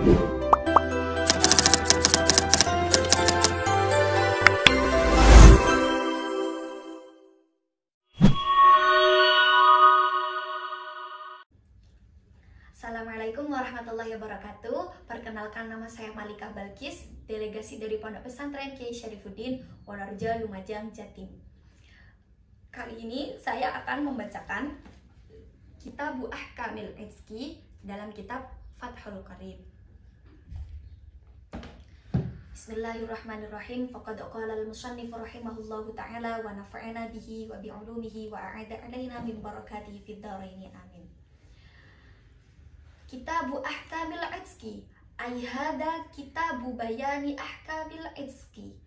Assalamualaikum warahmatullahi wabarakatuh. Perkenalkan, nama saya Malika Balkis, delegasi dari Pondok Pesantren Kiai Syarifuddin, Wonorejo, Lumajang, Jatim. Kali ini saya akan membacakan Kitabu Ahkamil Itzki dalam kitab Fathul Qarib. Bismillahirrahmanirrahim. Faqad qala al-musannif rahimahullahu ta'ala wa nafa'ana bihi wa bi'ulumihi wa a'ada alaina min barakatihi fid dharaini amin. Kitabu Ahkamil Itzki ay hada kitabu bayani ahkamil itzki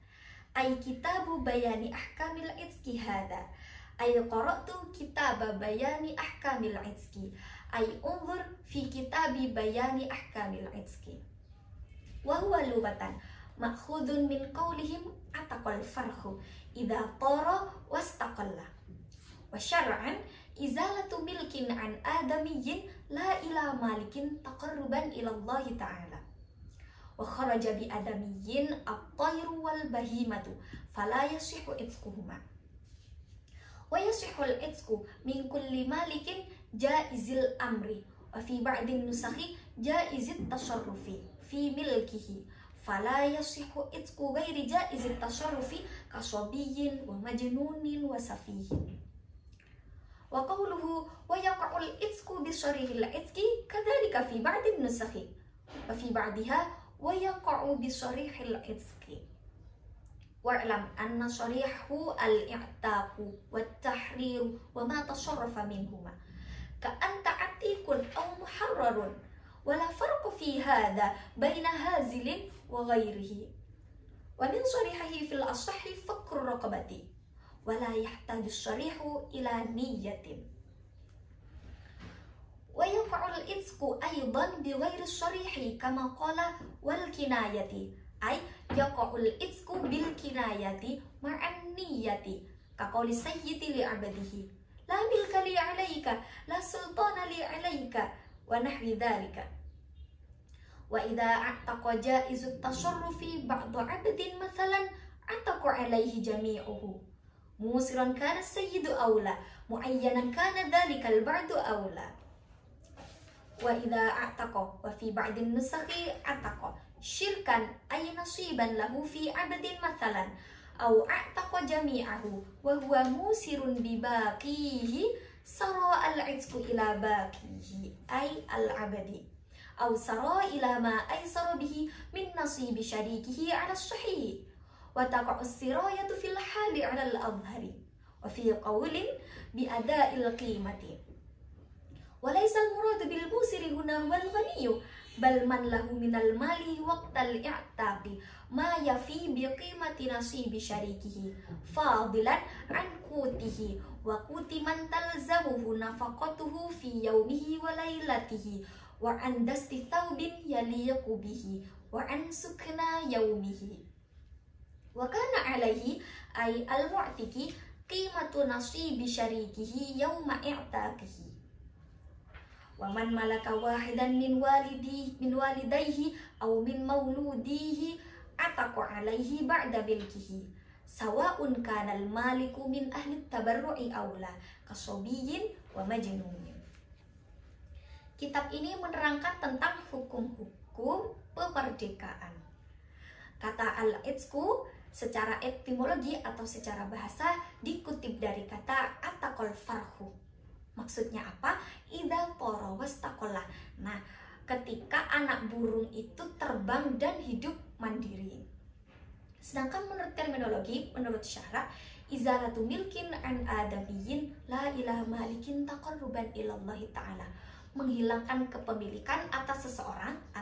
ay kitabu bayani ahkamil itzki hada ay qara'tu kitaba bayani ahkamil itzki ay unzur fi kitabi bayani ahkamil itzki wa huwa lughatan ma'khudun min qawlihim ataqal farhu idza tara wastaqalla wa syar'an izalatu milkin an adamiyyin la ila malikin taqarruban ilallahi ta'ala wa kharaja bi adamiyyin at-tayru wal bahimatu fala yasihu itzkuhuma wa yasihu al-itzku min kulli malikin jaizil amri wa fi ba'din nusakhi jaizit tasarrufi fi milkihi fala yasihu itzku ghairi jaizit tasarrufi kasabiyyin wa majnunin wa safihin. Wa qawluhu wa yaqa'ul itzku bi sharihil itzki kadzalika fi ba'din nusakhi wa fi ba'diha wa yaqa'u bi sharihil itzki wa'lam anna sharihu al-i'taqu wat tahriru wa ma tasarrafa minhuma ka anta atiqun aw muharrarun wa la farqa fi hadha baina hazilin wa ghairihi wa min sharihihi fil asahhi fakru raqabati wala yahtaju syarihu ila niyatin wa yaqa'ul itzku aydan bi ghairi syarihi kama qala wal kinayati ay yaqa'ul itzku bil kinayati ma'an niyati ka qawli sayyidi li 'abdihi la milka li 'alayka la sultana li 'alayka wa nahwi dhalika wa idza a'taqa jaizut tasarrufi ba'du 'abdin mathalan ataqa 'alayhi jami'uhu musiran kana sayyidu awla muayyanan kana dhalikal ba'du awla wa idza a'taqa wa fi ba'din nusakhi a'taqa syirkan ay nasiban lahu fi 'abdin mathalan aw a'taqa jami'ahu wa huwa musirun bi baqihi sara al-'itzku ila baqihi ay al-'abdi aw sara ila ma aysara bihi min nasibi syarikihi 'ala as-sahih wa taqa'u as-sirayatu fil hali 'ala al-adhhari wa fi qawlin bi ada'il qimati wa laysa al-murad bil musiri huna wal ghaniyyu bal man lahu min al-mali waqtal i'taqi ma yafi bi qimati nasibi syarikihi fadilan an qutihi wa quti man talzamuhu nafaqatuhu fi yawmihi wa laylatihi wa an dasti thawbin yaliqu bihi wa an sukna yawmihi wa kana alaihi ay al-mu'tiki qimatu nasibi syarikihi yawma i'taqihi wa man malaka wahidan min walidayhi aw min mauludihi ataqa alaihi ba'da milkihi sawa'un kana al-maliku min ahli tabarru'i awla kasobiyyin wa majnunin. Kitab ini menerangkan tentang hukum-hukum kemerdekaan. Kata al-itzku secara etimologi atau secara bahasa dikutip dari kata ataqal farhu. Maksudnya apa? Idza tara wastaqalla. Nah, ketika anak burung itu terbang dan hidup mandiri. Sedangkan menurut terminologi, menurut syara, izalatu milkin an adamiyyin la ilaha malikin taqarruban ilallahi ta'ala. Menghilangkan kepemilikan atas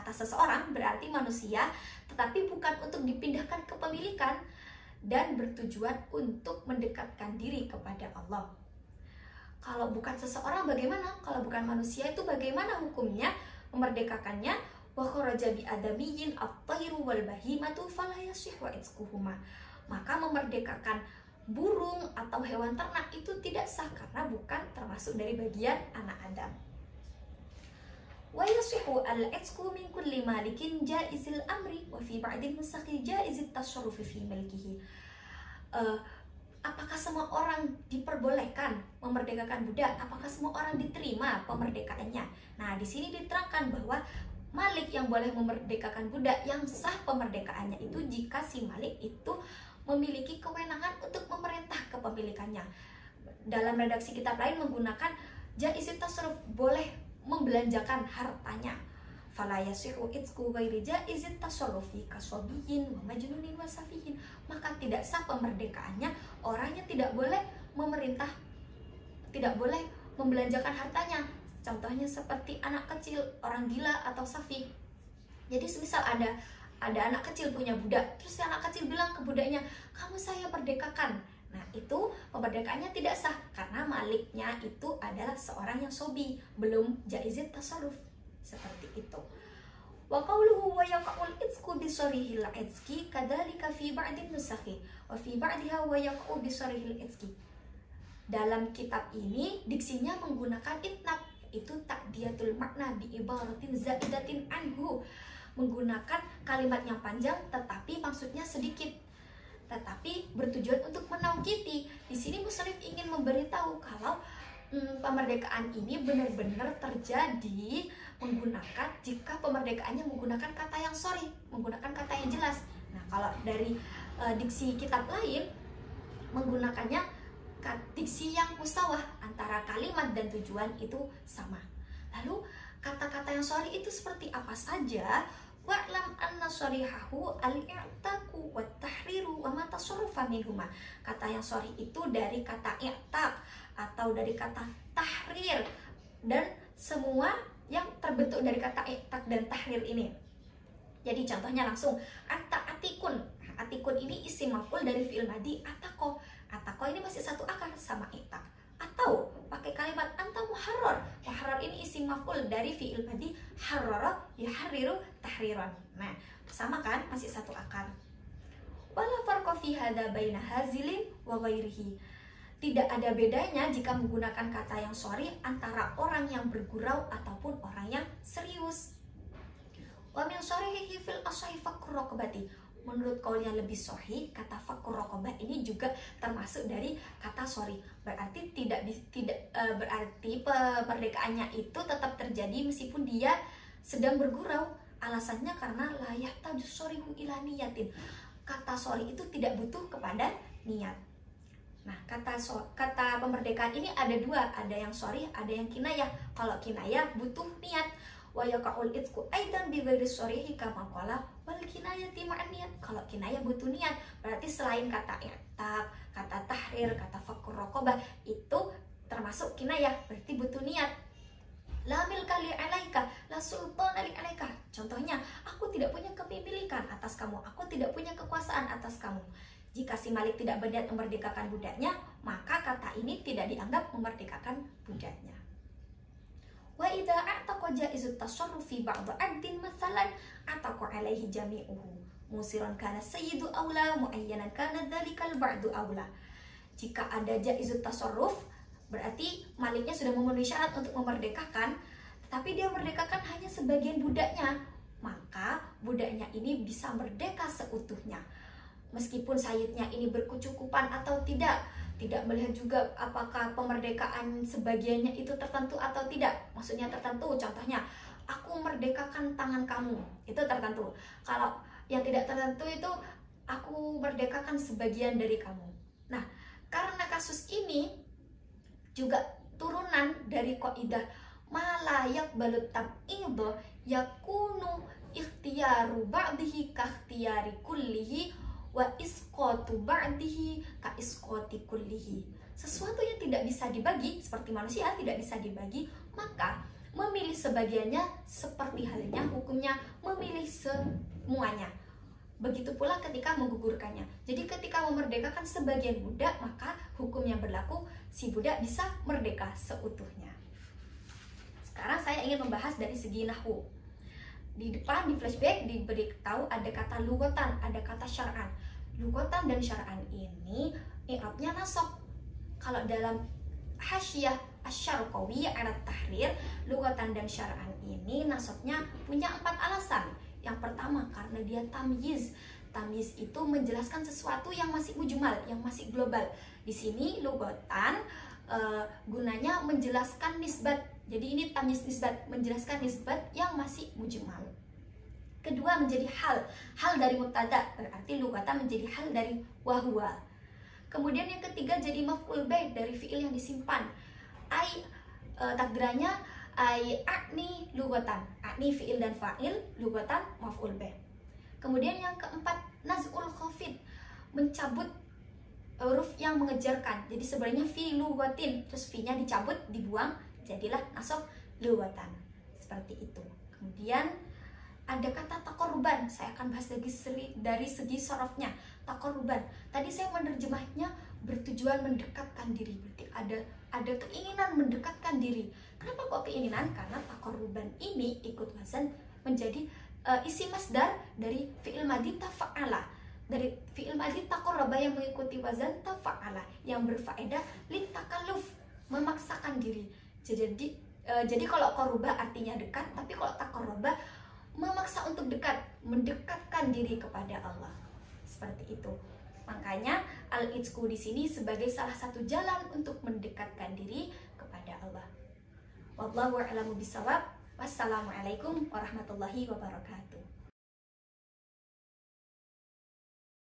seseorang berarti manusia, tetapi bukan untuk dipindahkan kepemilikan dan bertujuan untuk mendekatkan diri kepada Allah. Kalau bukan seseorang bagaimana? Kalau bukan manusia itu bagaimana hukumnya memerdekakannya? Wa kharaja bi adamiyyin at-tayru wal bahimatu fala yasihhu itzkuhuma. Maka memerdekakan burung atau hewan ternak itu tidak sah karena bukan termasuk dari bagian anak Adam. Wa yasihu al-'itqu min kulli malikin jaizil amri wa fi ba'din nusakhi jaizit tasarrufi fi milkihi. Apakah semua orang diperbolehkan memerdekakan budak? Apakah semua orang diterima pemerdekaannya? Nah, di sini diterangkan bahwa malik yang boleh memerdekakan budak, yang sah pemerdekaannya itu jika si malik itu memiliki kewenangan untuk memerintah kepemilikannya. Dalam redaksi kitab lain menggunakan jaizit tasarruf, boleh membelanjakan hartanya. Fala yasihu itqu ghairi jaizit tasarrufi kasobiyin wa majnunin wa safihin. Maka tidak sah pemerdekaannya orangnya tidak boleh memerintah, tidak boleh membelanjakan hartanya. Contohnya seperti anak kecil, orang gila atau safih. Jadi semisal ada anak kecil punya budak, terus anak kecil bilang ke budaknya, "Kamu saya merdekakan." Nah, itu pemerdekaannya tidak sah karena maliknya itu adalah seorang yang sobi, belum jaizit tasarruf. Seperti itu. Wa qawluhu wa yaqa'ul itqu bi sarihil itqi kadzalika fi ba'din nusakhi wa fi ba'diha wa yaqa'u bi sarihil itqi. Dalam kitab ini diksinya menggunakan itnab, itu ta'diyatul makna bi ibaratin zaidatin anhu, menggunakan kalimat yang panjang tetapi maksudnya sedikit, tetapi bertujuan untuk menaukiti. Di sini musannif ingin memberitahu kalau pemerdekaan ini benar-benar terjadi menggunakan jika pemerdekaannya menggunakan kata yang sorry, menggunakan kata yang jelas. Nah, kalau dari diksi kitab lain menggunakannya diksi yang musawah, antara kalimat dan tujuan itu sama. Lalu kata-kata yang sorry itu seperti apa saja? Wa'lam anna sharihahu al-i'taqu wa tahriru wa ma tasarrufa minhuma. Kata yang sorry itu dari kata i'taq atau dari kata tahrir, dan semua yang terbentuk dari kata i'taq dan tahrir ini. Jadi contohnya langsung, anta atikun. Atikun ini isim maf'ul dari fi'il madi atako. Atako ini masih satu akar sama i'taq. Atau pakai kalimat anta muharrar. Muharrar ini isim maf'ul dari fi'il madi harrara yuharriru tahriran. Nah, sama kan, masih satu akar. Wala farqa fi hadza baina hazilin wa ghairihi. Tidak ada bedanya jika menggunakan kata yang sorry antara orang yang bergurau ataupun orang yang serius. Wa min sarihihi fil asahi fakkur raqabati. Menurut kaul yang lebih sahih, kata fakkur raqabah ini juga termasuk dari kata sorry. Berarti berarti pemerdekaannya itu tetap terjadi meskipun dia sedang bergurau. Alasannya karena la yahtaju sorihu ila niyatin. Kata sorry itu tidak butuh kepada niat. Nah, kata pemerdekaan ini ada dua, ada yang sorry, ada yang kinayah. Kalau kinayah butuh niat. Wa yaqa'ul itqu aidan bi ghairi sharihi kama qala wal kinayati ma'an niyat. Kalau kinayah butuh niat, berarti selain kata i'taq, kata tahrir, kata fakkur raqabah itu termasuk kinayah, berarti butuh niat. La milka li 'alaika, la sultana li 'alaika. Contohnya, aku tidak punya kepemilikan atas kamu, aku tidak punya kekuasaan atas kamu. Jika si malik tidak berniat memerdekakan budaknya, maka kata ini tidak dianggap memerdekakan budaknya. Wa idza a'taqa jaizut tasarrufi ba'da 'abdin mathalan ataqa 'alaihi jami'uhu musiran kana sayyidu aula muayyanan kana dzalikal ba'du aula. Jika ada jaizut tasarruf, berarti maliknya sudah memenuhi syarat untuk memerdekakan, tetapi dia memerdekakan hanya sebagian budaknya, maka budaknya ini bisa merdeka seutuhnya. Meskipun sayyidnya ini berkecukupan atau tidak melihat juga apakah pemerdekakan sebagiannya itu tertentu atau tidak. Maksudnya tertentu, contohnya aku merdekakan tangan kamu, itu tertentu. Kalau yang tidak tertentu itu aku merdekakan sebagian dari kamu. Nah, karena kasus ini juga turunan dari kaidah ma la yaqbalu tab'id yakunu ikhtiyaru ba'dihi ka ikhtiyari kullihi wa isqatu ba'dihi ka isqati kullihi. Sesuatu yang tidak bisa dibagi, seperti manusia tidak bisa dibagi, maka memilih sebagiannya seperti halnya hukumnya memilih semuanya. Begitu pula ketika menggugurkannya. Jadi ketika memerdekakan sebagian budak, maka hukumnya berlaku, si budak bisa merdeka seutuhnya. Sekarang saya ingin membahas dari segi nahwu. Di depan, di flashback, diberitahu ada kata lugotan, ada kata syar'an. Lugotan dan syar'an ini i'rabnya nasab. Kalau dalam Hasyiyah Asy-Syarqawi ala Tahrir, lugatan dan syar'an ini nasabnya punya 4 alasan. Yang pertama karena dia tamyiz. Tamyiz itu menjelaskan sesuatu yang masih mujmal, yang masih global. Di sini lugatan gunanya menjelaskan nisbat. Jadi ini tamyiz nisbat, menjelaskan nisbat yang masih mujmal. Kedua menjadi hal dari mubtada, berarti lugatan menjadi hal dari wahwa. Kemudian yang ketiga jadi maf'ul bih dari fiil yang disimpan. Takdirannya a'ni lugatan, a'ni fiil dan fa'il, lugatan maf'ul bih. Kemudian yang keempat naz'ul khafid, mencabut huruf yang mengejarkan. Jadi sebenarnya fi lugatin, terus fi-nya dicabut, dibuang, jadilah nasab lugatan. Seperti itu. Kemudian ada kata takoruban, saya akan bahas lagi dari segi sorofnya. Takoruban, tadi saya menerjemahnya bertujuan mendekatkan diri, berarti ada keinginan mendekatkan diri. Kenapa kok keinginan? Karena takoruban ini ikut wazan menjadi isi masdar dari fi'il madhi tafa'ala, dari fi'il madhi takoraba yang mengikuti wazan tafa'ala, yang berfaedah litakalluf, memaksakan diri. Jadi kalau koruba artinya dekat, tapi kalau takoraba memaksa untuk dekat, mendekatkan diri kepada Allah. Seperti itu. Makanya al-itsku di sini sebagai salah satu jalan untuk mendekatkan diri kepada Allah. Wallahu a'lamu bishawab. Wassalamualaikum warahmatullahi wabarakatuh.